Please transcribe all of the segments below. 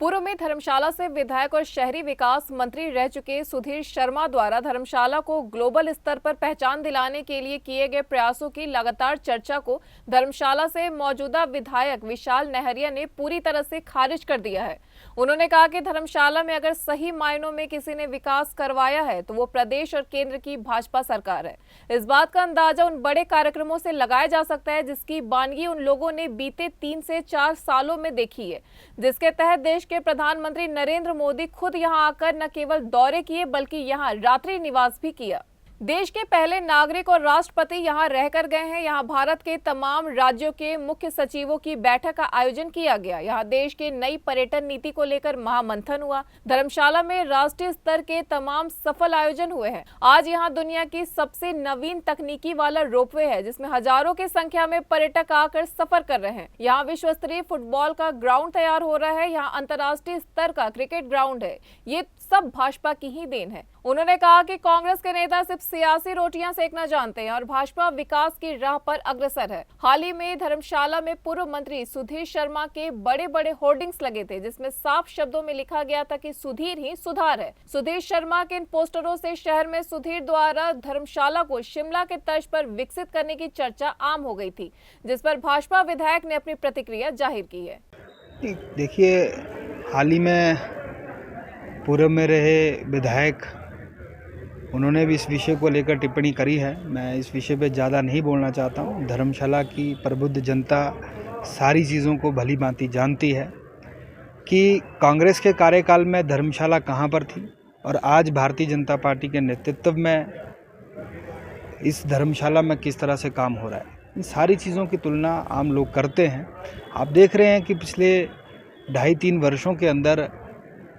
पूर्व में धर्मशाला से विधायक और शहरी विकास मंत्री रह चुके सुधीर शर्मा द्वारा धर्मशाला को ग्लोबल स्तर पर पहचान दिलाने के लिए किए गए प्रयासों की लगातार चर्चा को धर्मशाला से मौजूदा विधायक विशाल नहरिया ने पूरी तरह से खारिज कर दिया है। उन्होंने कहा कि धर्मशाला में अगर सही मायनों में किसी ने विकास करवाया है तो वो प्रदेश और केंद्र की भाजपा सरकार है। इस बात का अंदाजा उन बड़े कार्यक्रमों से लगाया जा सकता है जिसकी बानगी उन लोगों ने बीते 3 से 4 सालों में देखी है, जिसके तहत देश के प्रधानमंत्री नरेंद्र मोदी खुद यहां आकर न केवल दौरे किए बल्कि यहां रात्रि निवास भी किया। देश के पहले नागरिक और राष्ट्रपति यहां रहकर गए हैं। यहां भारत के तमाम राज्यों के मुख्य सचिवों की बैठक का आयोजन किया गया। यहां देश के नई पर्यटन नीति को लेकर महामंथन हुआ। धर्मशाला में राष्ट्रीय स्तर के तमाम सफल आयोजन हुए हैं। आज यहां दुनिया की सबसे नवीन तकनीकी वाला रोपवे है जिसमें हजारों की संख्या में पर्यटक आकर सफर कर रहे हैं। यहाँ विश्व स्तरीय फुटबॉल का ग्राउंड तैयार हो रहा है। यहाँ अंतर्राष्ट्रीय स्तर का क्रिकेट ग्राउंड है। ये सब भाजपा की ही देन है। उन्होंने कहा कि कांग्रेस के नेता सिर्फ सियासी रोटियां सेकना जानते हैं और भाजपा विकास की राह पर अग्रसर है। हाल ही में धर्मशाला में पूर्व मंत्री सुधीर शर्मा के बड़े बड़े होर्डिंग्स लगे थे जिसमें साफ शब्दों में लिखा गया था कि सुधीर ही सुधार है। सुधीर शर्मा के इन पोस्टरों से शहर में सुधीर द्वारा धर्मशाला को शिमला के तर्ज पर विकसित करने की चर्चा आम हो गई थी, जिस पर भाजपा विधायक ने अपनी प्रतिक्रिया जाहिर की है। देखिए, हाल ही में पूर्व में रहे विधायक उन्होंने भी इस विषय को लेकर टिप्पणी करी है। मैं इस विषय पे ज़्यादा नहीं बोलना चाहता हूँ। धर्मशाला की प्रबुद्ध जनता सारी चीज़ों को भली भांति जानती है कि कांग्रेस के कार्यकाल में धर्मशाला कहाँ पर थी और आज भारतीय जनता पार्टी के नेतृत्व में इस धर्मशाला में किस तरह से काम हो रहा है। इन सारी चीज़ों की तुलना आम लोग करते हैं। आप देख रहे हैं कि पिछले 2.5-3 वर्षों के अंदर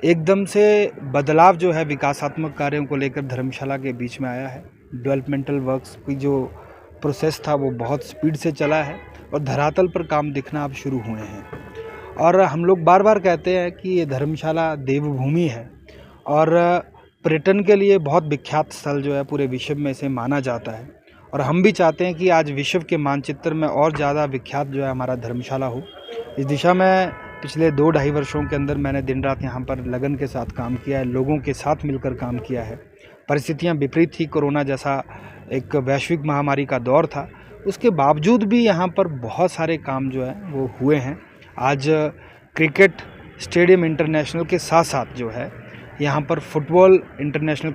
एकदम से बदलाव जो है विकासात्मक कार्यों को लेकर धर्मशाला के बीच में आया है। डेवलपमेंटल वर्क्स की जो प्रोसेस था वो बहुत स्पीड से चला है और धरातल पर काम दिखना अब शुरू हुए हैं। और हम लोग बार बार कहते हैं कि ये धर्मशाला देवभूमि है और पर्यटन के लिए बहुत विख्यात स्थल जो है पूरे विश्व में इसे माना जाता है। और हम भी चाहते हैं कि आज विश्व के मानचित्र में और ज़्यादा विख्यात जो है हमारा धर्मशाला हो। इस दिशा में पिछले 2-2.5 वर्षों के अंदर मैंने दिन रात यहाँ पर लगन के साथ काम किया है, लोगों के साथ मिलकर काम किया है। परिस्थितियाँ विपरीत थी, कोरोना जैसा एक वैश्विक महामारी का दौर था, उसके बावजूद भी यहाँ पर बहुत सारे काम जो है वो हुए हैं। आज क्रिकेट स्टेडियम इंटरनेशनल के साथ साथ जो है यहाँ पर फुटबॉल इंटरनेशनल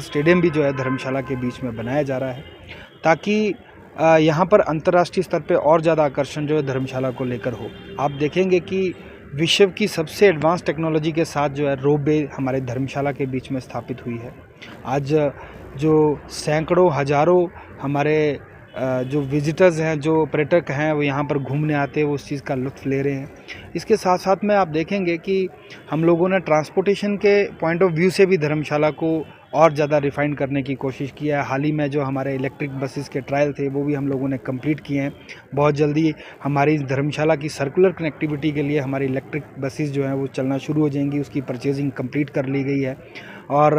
स्टेडियम भी जो है धर्मशाला के बीच में बनाया जा रहा है ताकि यहाँ पर अंतर्राष्ट्रीय स्तर पे और ज़्यादा आकर्षण जो है धर्मशाला को लेकर हो। आप देखेंगे कि विश्व की सबसे एडवांस टेक्नोलॉजी के साथ जो है रोपवे हमारे धर्मशाला के बीच में स्थापित हुई है। आज जो सैकड़ों हज़ारों हमारे जो विजिटर्स हैं, जो पर्यटक हैं, वो यहाँ पर घूमने आते हैं, वो उस चीज़ का लुत्फ़ ले रहे हैं। इसके साथ साथ में आप देखेंगे कि हम लोगों ने ट्रांसपोर्टेशन के पॉइंट ऑफ व्यू से भी धर्मशाला को और ज़्यादा रिफ़ाइन करने की कोशिश किया है। हाल ही में जो हमारे इलेक्ट्रिक बसेस के ट्रायल थे वो भी हम लोगों ने कंप्लीट किए हैं। बहुत जल्दी हमारी धर्मशाला की सर्कुलर कनेक्टिविटी के लिए हमारी इलेक्ट्रिक बसेस जो हैं वो चलना शुरू हो जाएंगी। उसकी परचेजिंग कंप्लीट कर ली गई है और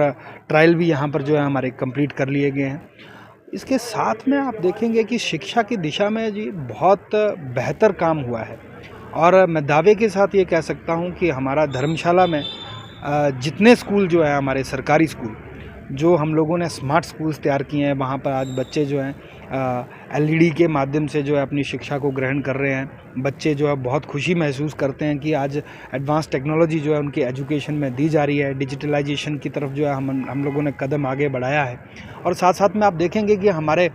ट्रायल भी यहाँ पर जो है हमारे कंप्लीट कर लिए गए हैं। इसके साथ में आप देखेंगे कि शिक्षा की दिशा में जी बहुत बेहतर काम हुआ है और मैं दावे के साथ ये कह सकता हूँ कि हमारा धर्मशाला में जितने स्कूल जो है हमारे सरकारी स्कूल जो हम लोगों ने स्मार्ट स्कूल्स तैयार किए हैं, वहाँ पर आज बच्चे जो हैं LED के माध्यम से जो है अपनी शिक्षा को ग्रहण कर रहे हैं। बच्चे जो है बहुत खुशी महसूस करते हैं कि आज एडवांस टेक्नोलॉजी जो है उनके एजुकेशन में दी जा रही है। डिजिटलाइजेशन की तरफ जो है हम लोगों ने कदम आगे बढ़ाया है। और साथ साथ में आप देखेंगे कि हमारे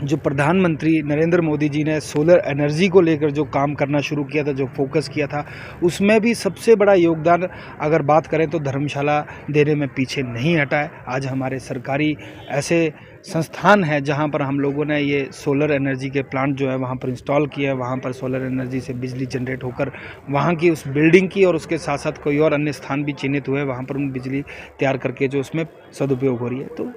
जो प्रधानमंत्री नरेंद्र मोदी जी ने सोलर एनर्जी को लेकर जो काम करना शुरू किया था, जो फोकस किया था, उसमें भी सबसे बड़ा योगदान अगर बात करें तो धर्मशाला देने में पीछे नहीं हटा है। आज हमारे सरकारी ऐसे संस्थान हैं जहां पर हम लोगों ने ये सोलर एनर्जी के प्लांट जो है वहां पर इंस्टॉल किए हैं। वहां पर सोलर एनर्जी से बिजली जनरेट होकर वहां की उस बिल्डिंग की और उसके साथ साथ कोई और अन्य स्थान भी चिन्हित हुए, वहां पर उन बिजली तैयार करके जो उसमें सदुपयोग हो रही है। तो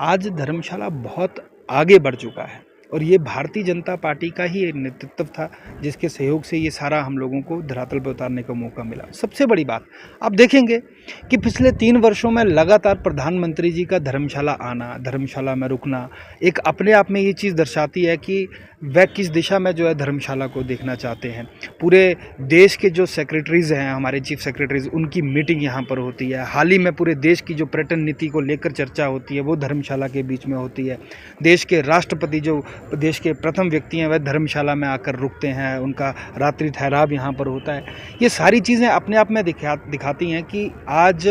आज धर्मशाला बहुत आगे बढ़ चुका है और ये भारतीय जनता पार्टी का ही एक नेतृत्व था जिसके सहयोग से ये सारा हम लोगों को धरातल पर उतारने का मौका मिला। सबसे बड़ी बात आप देखेंगे कि पिछले 3 वर्षों में लगातार प्रधानमंत्री जी का धर्मशाला आना, धर्मशाला में रुकना एक अपने आप में ये चीज़ दर्शाती है कि वह किस दिशा में जो है धर्मशाला को देखना चाहते हैं। पूरे देश के जो सेक्रेटरीज़ हैं, हमारे चीफ सेक्रेटरीज़, उनकी मीटिंग यहाँ पर होती है। हाल ही में पूरे देश की जो पर्यटन नीति को लेकर चर्चा होती है वो धर्मशाला के बीच में होती है। देश के राष्ट्रपति जो देश के प्रथम व्यक्ति हैं वह धर्मशाला में आकर रुकते हैं, उनका रात्रि ठहराव यहाँ पर होता है। ये सारी चीज़ें अपने आप में दिखाती हैं कि आज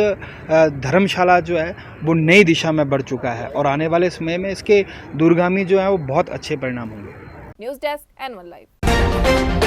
धर्मशाला जो है वो नई दिशा में बढ़ चुका है और आने वाले समय में इसके दूरगामी जो है वो बहुत अच्छे परिणाम होंगे। News desk N1 live.